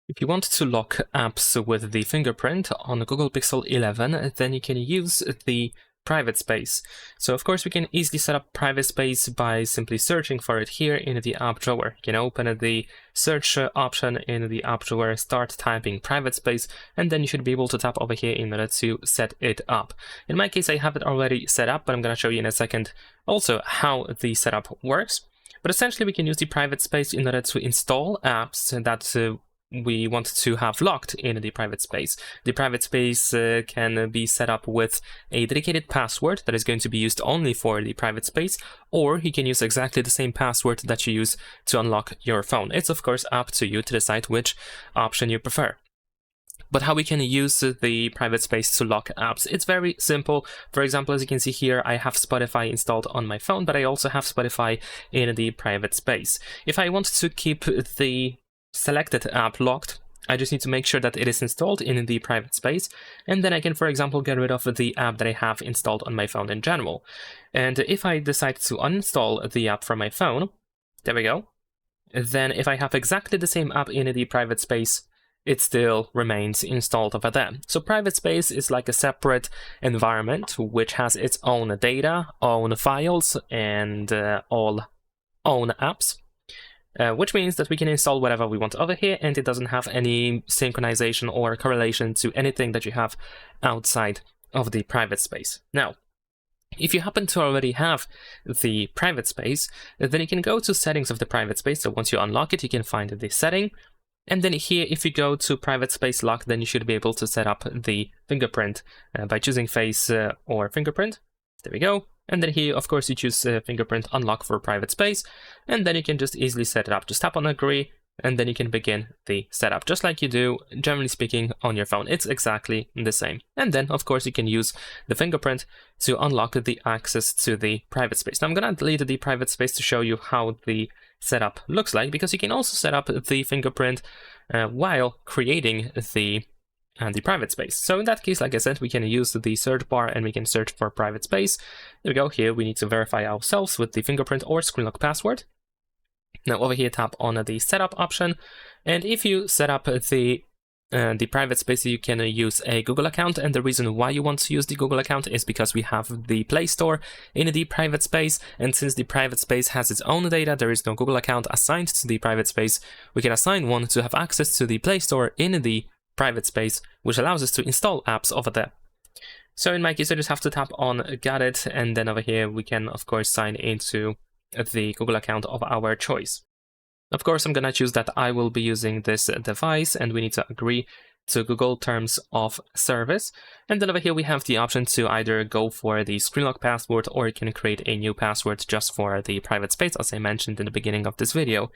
If you want to lock apps with the fingerprint on Google Pixel 11, then you can use the private space. So of course we can easily set up private space by simply searching for it here in the app drawer. You can open the search option in the app drawer, start typing private space, and then you should be able to tap over here in order to set it up. In my case, I have it already set up, but I'm going to show you in a second also how the setup works. But essentially we can use the private space in order to install apps that we want to have locked in the private space. The private space can be set up with a dedicated password that is going to be used only for the private space, or you can use exactly the same password that you use to unlock your phone. It's of course up to you to decide which option you prefer. But how we can use the private space to lock apps? It's very simple. For example, as you can see here, I have Spotify installed on my phone, but I also have Spotify in the private space. If I want to keep the selected app locked, I just need to make sure that it is installed in the private space, and then I can, for example, get rid of the app that I have installed on my phone in general. And if I decide to uninstall the app from my phone, there we go, then if I have exactly the same app in the private space, it still remains installed over there. So private space is like a separate environment which has its own data, own files, and all own apps. Which means that we can install whatever we want over here, and it doesn't have any synchronization or correlation to anything that you have outside of the private space. Now, if you happen to already have the private space, then you can go to settings of the private space. So once you unlock it, you can find the setting. And then here, if you go to private space lock, then you should be able to set up the fingerprint by choosing face or fingerprint. There we go. And then here, of course, you choose fingerprint unlock for private space, and then you can just easily set it up. Just tap on agree, and then you can begin the setup, just like you do, generally speaking, on your phone. It's exactly the same. And then, of course, you can use the fingerprint to unlock the access to the private space. Now, I'm going to delete the private space to show you how the setup looks like, because you can also set up the fingerprint while creating the private space. So in that case, like I said, we can use the search bar and we can search for private space. There we go. Here we need to verify ourselves with the fingerprint or screen lock password. Now over here, tap on the setup option, and if you set up the private space, you can use a Google account. And the reason why you want to use the Google account is because we have the Play Store in the private space, and since the private space has its own data, there is no Google account assigned to the private space. We can assign one to have access to the Play Store in the private space, which allows us to install apps over there. So in my case, I just have to tap on got it, and then over here we can of course sign into the Google account of our choice. Of course, I'm gonna choose that I will be using this device, and we need to agree to Google Terms of Service. And then over here we have the option to either go for the screen lock password, or you can create a new password just for the private space, as I mentioned in the beginning of this video.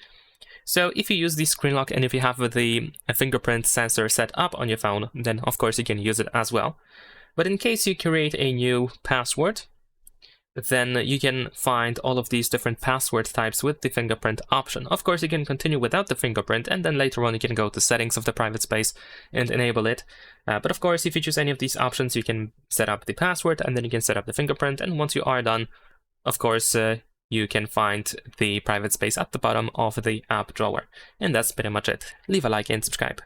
So if you use the screen lock and if you have the fingerprint sensor set up on your phone, then of course you can use it as well. But in case you create a new password, then you can find all of these different password types with the fingerprint option. Of course, you can continue without the fingerprint, and then later on you can go to settings of the private space and enable it. But of course, if you choose any of these options, you can set up the password, and then you can set up the fingerprint. And once you are done, of course, you can find the private space at the bottom of the app drawer. And that's pretty much it. Leave a like and subscribe.